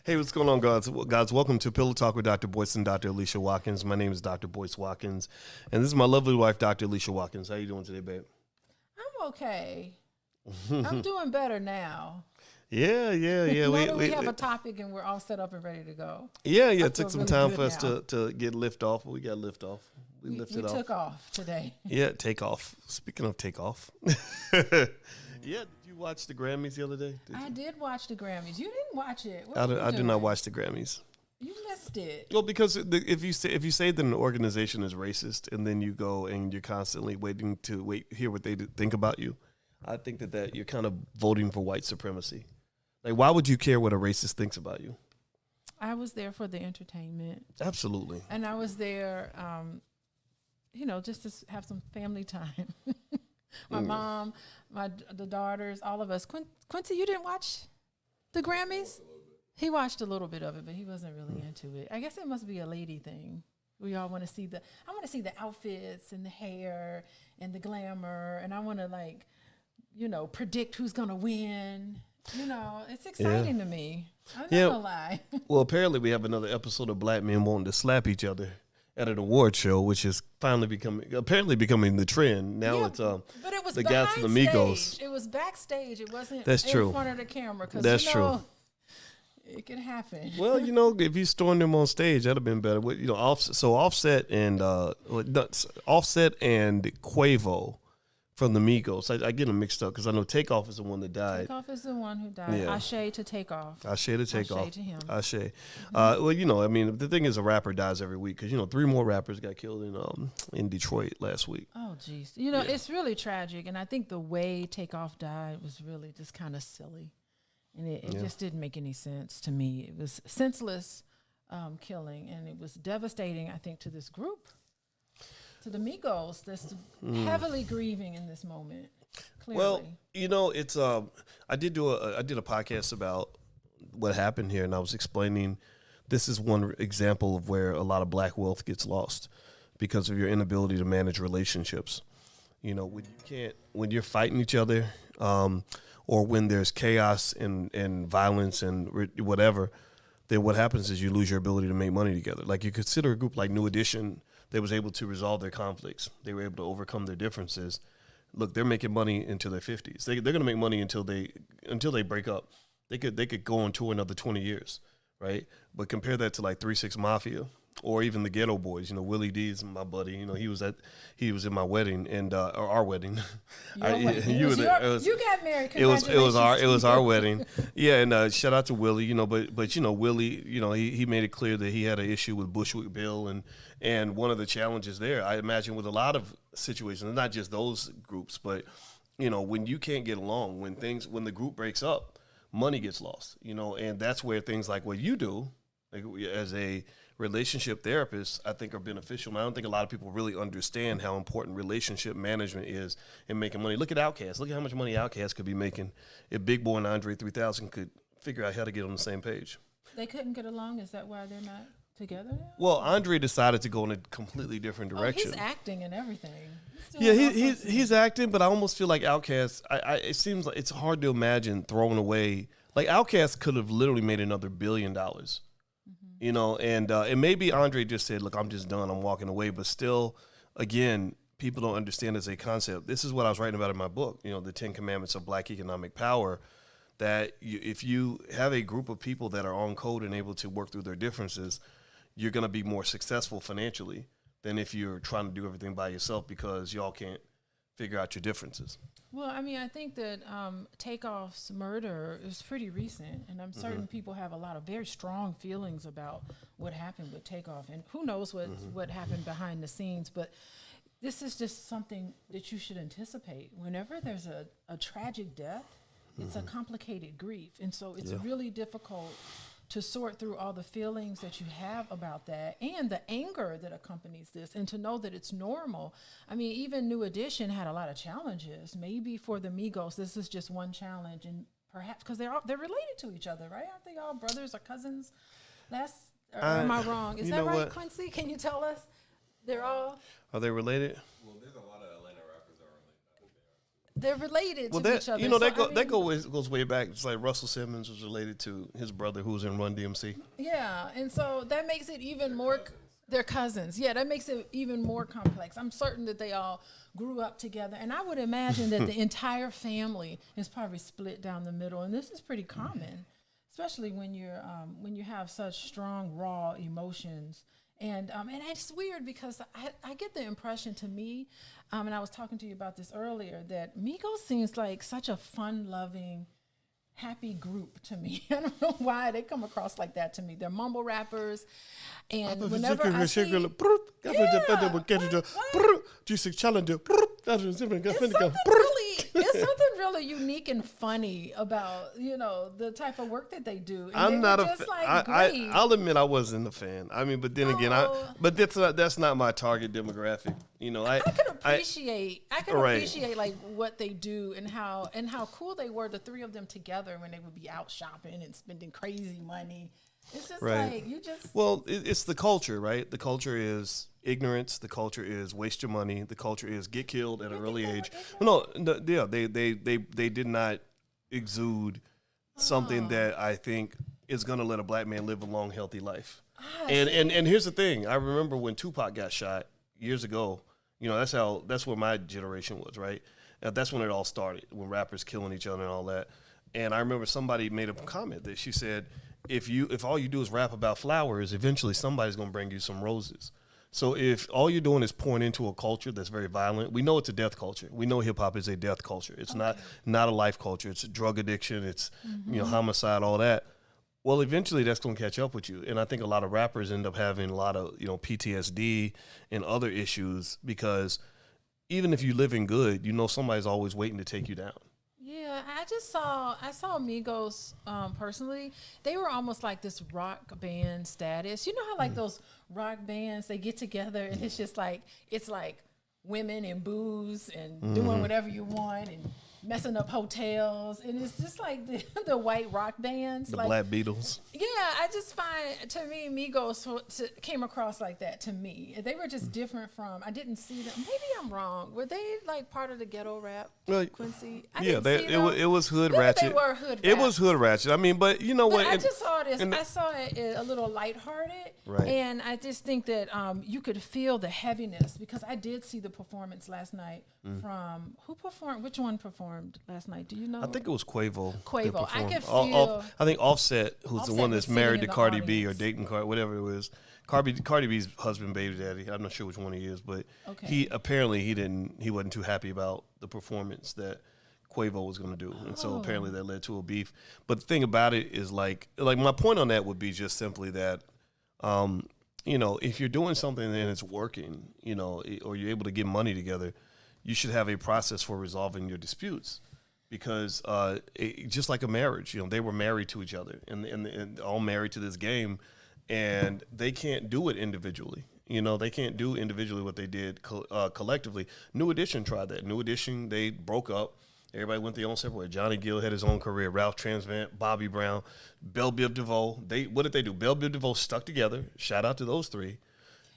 Hey, what's going on, guys? Guys, welcome to Pillow Talk with Dr. Boyce and Dr. Alicia Watkins. My name is Dr. Boyce Watkins, and this is my lovely wife, Dr. Alicia Watkins. How you doing today, babe? I'm okay. I'm doing better now. Yeah. Now that we have a topic and we're all set up and ready to go. Yeah. I It feel took some really time good for us now. to get lift off. We got lift off. We lifted off. We took off today. Yeah, Takeoff. Speaking of Takeoff. Yeah, did you watch the Grammys the other day? I did watch the Grammys. You didn't watch it. What I were you did doing? not watch the Grammys. You missed it. Well, because if you say that an organization is racist, and then you go and you're constantly waiting to hear what they think about you, I think that you're kind of voting for white supremacy. Like, why would you care what a racist thinks about you? I was there for the entertainment. Absolutely. And I was there, just to have some family time. My mom, the daughters, all of us. Quincy, you didn't watch the Grammys? He watched a little bit of it, but he wasn't really into it. I guess it must be a lady thing. We all want to see I want to see the outfits and the hair and the glamour, and I want to predict who's going to win. It's exciting to me. I'm not going to lie. Well, apparently we have another episode of black men wanting to slap each other at an award show, which is finally becoming the trend. Now it's but it was the guys from the Migos. It was backstage. It wasn't That's in true. front of the camera. That's true. It can happen. Well, if you stormed them on stage, that'd have been better. Offset and Quavo from the Migos. I get them mixed up because I know Takeoff is the one that died. Takeoff is the one who died. Yeah. Ashe to Takeoff. Ashe to Takeoff. Ashe to him. Ashe. The thing is, a rapper dies every week because 3 more rappers got killed in Detroit last week. Oh, geez. It's really tragic, and I think the way Takeoff died was really just kind of silly, and it just didn't make any sense to me. It was senseless killing, and it was devastating, I think, to this group. To the Migos, that's heavily grieving in this moment. Clearly. Well, it's I did a podcast about what happened here, and I was explaining this is one example of where a lot of black wealth gets lost because of your inability to manage relationships. When you're fighting each other, or when there's chaos and violence and whatever, then what happens is you lose your ability to make money together. Like, you consider a group like New Edition. They was able to resolve their conflicts. They were able to overcome their differences. Look, they're making money into their 50s. They're going to make money until they break up. They could go on tour another 20 years, right? But compare that to like 3 6 Mafia or even the Ghetto Boys. Willie D is my buddy. He was in my wedding or our wedding. You got married. It was our wedding. Yeah, and shout out to Willie. But Willie, he made it clear that he had an issue with Bushwick Bill, and one of the challenges there, I imagine, with a lot of situations, not just those groups, but when you can't get along, when the group breaks up, money gets lost. And that's where things like what you do, like as a relationship therapist, I think are beneficial. I don't think a lot of people really understand how important relationship management is in making money. Look at Outkast. Look at how much money Outkast could be making if Big Boy and Andre 3000 could figure out how to get on the same page. They couldn't get along? Is that why they're not together now? Well, Andre decided to go in a completely different direction. He's acting and everything. He's acting, but I almost feel like Outkast, it seems like it's hard to imagine throwing away. Like, Outkast could have literally made another $1 billion. And maybe Andre just said, look, I'm just done. I'm walking away. But still, again, people don't understand as a concept. This is what I was writing about in my book, the 10 Commandments of Black Economic Power, that if you have a group of people that are on code and able to work through their differences, you're going to be more successful financially than if you're trying to do everything by yourself because y'all can't figure out your differences. Well, I think that Takeoff's murder is pretty recent, and I'm certain people have a lot of very strong feelings about what happened with Takeoff, and who knows what happened behind the scenes, but this is just something that you should anticipate. Whenever there's a tragic death, it's a complicated grief, and so it's really difficult to sort through all the feelings that you have about that and the anger that accompanies this, and to know that it's normal. I mean, even New Edition had a lot of challenges. Maybe for the Migos, this is just one challenge, and perhaps because they're related to each other, right? Aren't they all brothers or cousins? Am I wrong? Is that right, what? Quincy? Can you tell us? They're all. Are they related? Well, there's a lot of Atlanta rappers that are related. they're related Well, to that each other. you know So, that goes way back. It's like Russell Simmons was related to his brother who was in Run DMC. Yeah, and so that makes it even more. They're cousins. Yeah, that makes it even more complex. I'm certain that they all grew up together, and I would imagine that the entire family is probably split down the middle. And this is pretty common, especially when you have such strong raw emotions. And it's weird because I get the impression to me, and I was talking to you about this earlier, that Migos seems like such a fun-loving, happy group to me. I don't know why they come across like that to me. They're mumble rappers, and whenever I see, it's something really unique and funny about the type of work that they do. And I'm not a just I'll admit I wasn't a fan. I mean, but then again, but that's not my target demographic. I could appreciate like what they do and how cool they were, the three of them together, when they would be out shopping and spending crazy money. It's just like you just. Well, it's the culture, right? The culture is ignorance. The culture is waste your money. The culture is get killed at an early age. No, yeah, they did not exude something that I think is going to let a black man live a long, healthy life. And here's the thing. I remember when Tupac got shot years ago. That's where my generation was, right? That's when it all started, when rappers killing each other and all that. And I remember somebody made a comment that she said, if all you do is rap about flowers, eventually somebody's going to bring you some roses. So if all you're doing is pouring into a culture that's very violent, we know it's a death culture. We know hip hop is a death culture. It's not a life culture. It's a drug addiction. It's homicide, all that. Well, eventually that's going to catch up with you. And I think a lot of rappers end up having a lot of, PTSD and other issues because even if you live in good, somebody's always waiting to take you down. Yeah, I saw Migos personally. They were almost like this rock band status. You know how like those rock bands, they get together and it's just like, women and booze and doing whatever you want and messing up hotels, and it's just like the white rock bands, the like, Black Beatles. Yeah, I just find, to me, Migos came across like that to me. They were just different from. I didn't see them. Maybe I'm wrong. Were they like part of the ghetto rap, Quincy? It was hood ratchet. They were hood. It was hood ratchet. I mean, but you know what? I just saw this. I saw it a little lighthearted, right? And I just think that you could feel the heaviness because I did see the performance last night from who performed. Which one performed last night? Do you know? I think it was Quavo. I could feel. I think Offset, who's the one that's married to Cardi B or audience. dating whatever it was. Cardi B's husband, baby daddy. I'm not sure which one he is, but he wasn't too happy about the performance that Quavo was going to do, and so apparently that led to a beef. But the thing about it is like my point on that would be just simply that, if you're doing something and it's working, or you're able to get money together, you should have a process for resolving your disputes, because just like a marriage, they were married to each other and all married to this game, and they can't do it individually. They can't do individually what they did collectively. New Edition tried that. New Edition, they broke up. Everybody went their own separate way. Johnny Gill had his own career. Ralph Transvant, Bobby Brown, Belle Biv DeVoe. What did they do? Belle Biv DeVoe stuck together. Shout out to those three.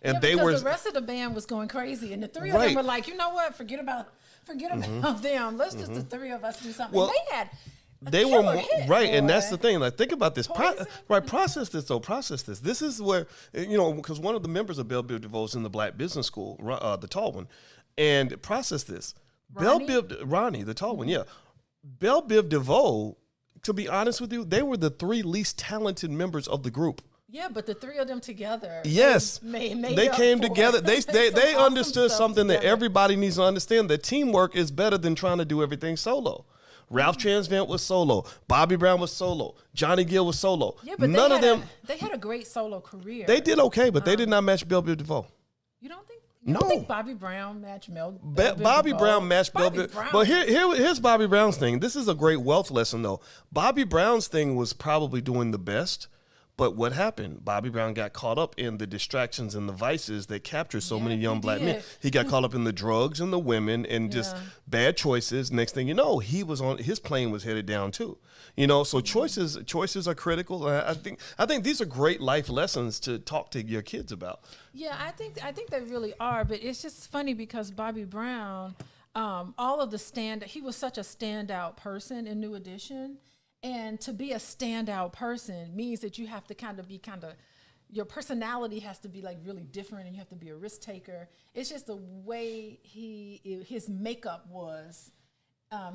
And the rest of the band was going crazy, and the three of them were like, you know what? Forget about them. Let's just the three of us do something. Well, they were right, and that's the thing. Like, think about this. Process this though. Process this. This is where because one of the members of Belle Biv DeVoe is in the Black Business School, the tall one, and process this. Ronnie, the tall one, yeah. Belle Biv DeVoe, to be honest with you, they were the three least talented members of the group. Yeah, but the three of them together. Yes, they came together. They understood something that everybody needs to understand: that teamwork is better than trying to do everything solo. Ralph Transvant was solo. Bobby Brown was solo. Johnny Gill was solo. Yeah, but none of them. They had a great solo career. They did okay, but they did not match Belle Biv DeVoe. You don't think? You don't think Bobby Brown matched Bobby Brown matched Belle Biv. But here's Bobby Brown's thing. This is a great wealth lesson, though. Bobby Brown's thing was probably doing the best. But what happened? Bobby Brown got caught up in the distractions and the vices that captured so many young black men. He got caught up in the drugs and the women and just bad choices. Next thing you know, his plane was headed down too. So choices are critical. I think these are great life lessons to talk to your kids about. Yeah, I think they really are. But it's just funny because Bobby Brown, all of he was such a standout person in New Edition. And to be a standout person means that you have to your personality has to be like really different, and you have to be a risk taker. It's just the way his makeup was.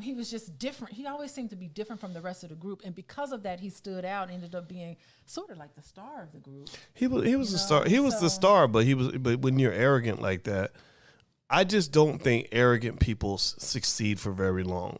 He was just different. He always seemed to be different from the rest of the group, and because of that, he stood out and ended up being sort of like the star of the group. He was the star. He was the star, but when you're arrogant like that, I just don't think arrogant people succeed for very long.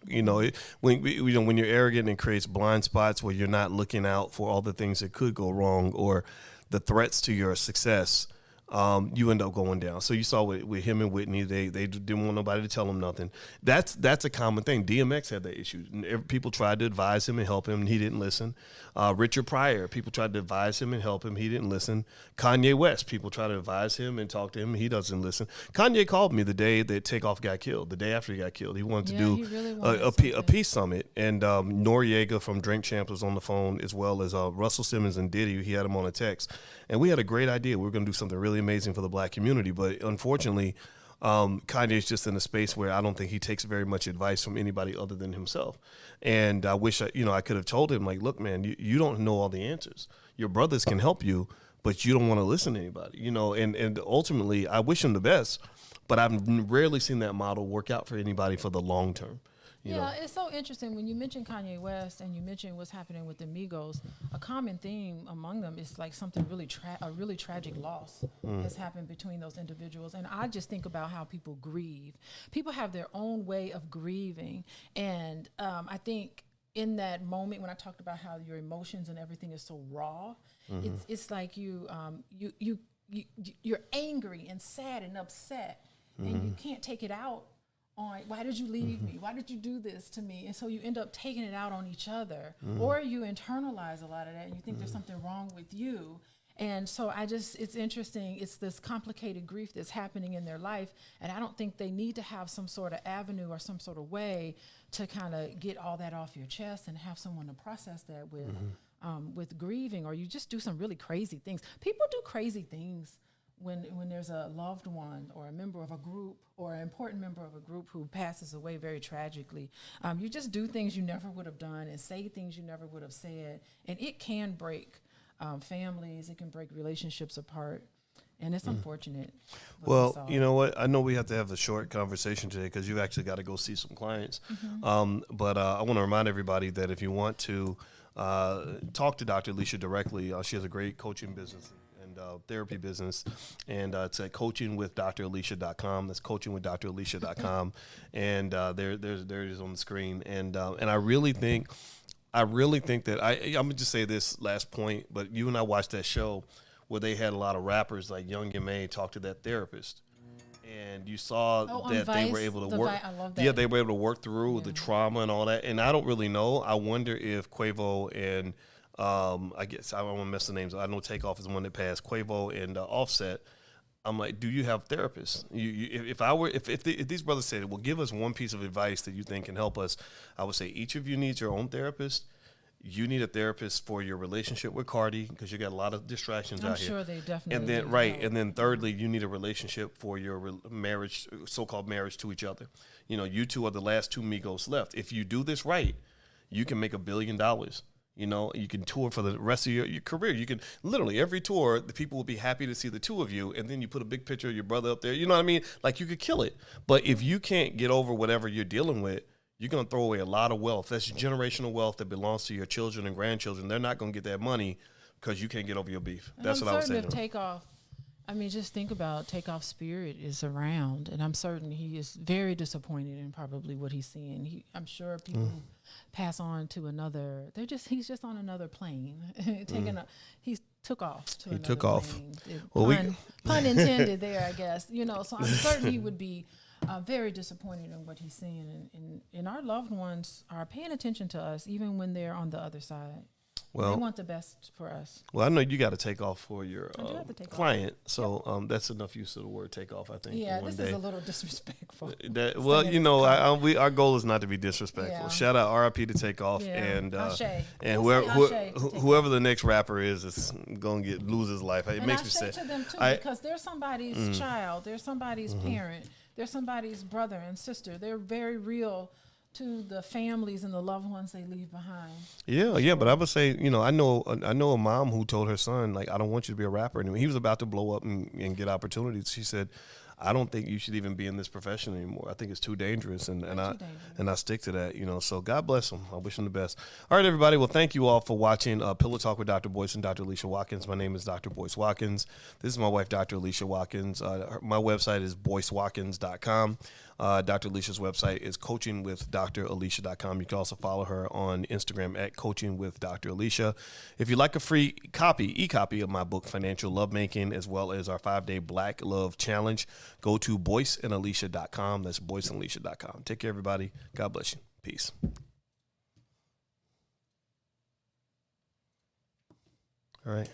When you're arrogant, it creates blind spots where you're not looking out for all the things that could go wrong or the threats to your success. You end up going down. So you saw with him and Whitney, they didn't want nobody to tell them nothing. That's a common thing. DMX had that issue. People tried to advise him and help him, and he didn't listen. Richard Pryor, people tried to advise him and help him, he didn't listen. Kanye West, people tried to advise him and talk to him, he doesn't listen. Kanye called me the day that Takeoff got killed, the day after he got killed. He wanted to do a peace summit, and Noriega from Drink Champs was on the phone, as well as Russell Simmons and Diddy. He had him on a text, and we had a great idea. We were going to do something really amazing for the black community, but unfortunately, Kanye is just in a space where I don't think he takes very much advice from anybody other than himself. And I wish I could have told him, like, look, man, you don't know all the answers. Your brothers can help you, but you don't want to listen to anybody, and ultimately I wish him the best, but I've rarely seen that model work out for anybody for the long term. It's so interesting when you mention Kanye West and you mention what's happening with the Migos. A common theme among them is like something a really tragic loss has happened between those individuals. And I just think about how people grieve. People have their own way of grieving, and I think in that moment when I talked about how your emotions and everything is so raw, it's like you're angry and sad and upset, and you can't take it out on, why did you leave me? Why did you do this to me? And so you end up taking it out on each other, or you internalize a lot of that and you think there's something wrong with you. And so it's interesting. It's this complicated grief that's happening in their life. And I don't think they need to have some sort of avenue or some sort of way to kind of get all that off your chest and have someone to process that with grieving, or you just do some really crazy things. People do crazy things when there's a loved one or a member of a group or an important member of a group who passes away very tragically. You just do things you never would have done and say things you never would have said, and it can break families. It can break relationships apart, and it's unfortunate. Well, you know what? I know we have to have a short conversation today because you've actually got to go see some clients. But I want to remind everybody that if you want to talk to Dr. Alicia directly, she has a great coaching business and therapy business, and it's at coachingwithdralicia.com. That's coachingwithdralicia.com, and there it is on the screen. And I really think that I'm gonna just say this last point, but you and I watched that show where they had a lot of rappers like Young and May talk to that therapist, and you saw that they were able to work. I love that. Yeah, they were able to work through the trauma and all that. And I don't really know. I wonder if Quavo and I guess I don't want to mess the names. I know Takeoff is the one that passed. Quavo and Offset. I'm like, do you have therapists? If these brothers said, well, give us one piece of advice that you think can help us, I would say each of you needs your own therapist. You need a therapist for your relationship with Cardi because you got a lot of distractions out here. I'm sure they definitely. And then and then thirdly, you need a relationship for your marriage, so-called marriage to each other. You two are the last two Migos left. If you do this right, you can make $1 billion. You can tour for the rest of your career. You can literally every tour, the people will be happy to see the two of you, and then you put a big picture of your brother up there. You know what I mean? Like, you could kill it. But if you can't get over whatever you're dealing with, you're going to throw away a lot of wealth. That's generational wealth that belongs to your children and grandchildren. They're not going to get that money because you can't get over your beef. That's what I was saying. If Takeoff, just think about Takeoff's spirit is around, and I'm certain he is very disappointed in probably what he's seeing. I'm sure people pass on to another. He's just on another plane. He took off to another plane. Well, pun intended there, I guess. So I'm certain he would be very disappointed in what he's seeing, and our loved ones are paying attention to us even when they're on the other side. Well, they want the best for us. Well, I know you got to take off for your client, so that's enough use of the word take off, I think. Yeah, this is a little disrespectful. Our goal is not to be disrespectful. Yeah. Shout out R.I.P. to Takeoff, and whoever the next rapper is going to lose his life. It makes me sad. To them too, because they're somebody's child, they're somebody's parent. They're somebody's brother and sister. They're very real to the families and the loved ones they leave behind. Yeah, but I would say, I know a mom who told her son, like, I don't want you to be a rapper anymore. He was about to blow up and get opportunities. She said, I don't think you should even be in this profession anymore. I think it's too dangerous, and I stick to that, So God bless him. I wish him the best. All right, everybody. Well, thank you all for watching Pillow Talk with Dr. Boyce and Dr. Alicia Watkins. My name is Dr. Boyce Watkins. This is my wife, Dr. Alicia Watkins. My website is boycewatkins.com. Dr. Alicia's website is coachingwithdralicia.com. You can also follow her on Instagram at coachingwithdralicia. If you'd like a free e-copy of my book, Financial Lovemaking, as well as our 5-day Black Love Challenge, go to boyceandalicia.com. That's boyceandalicia.com. Take care, everybody. God bless you. Peace. All right.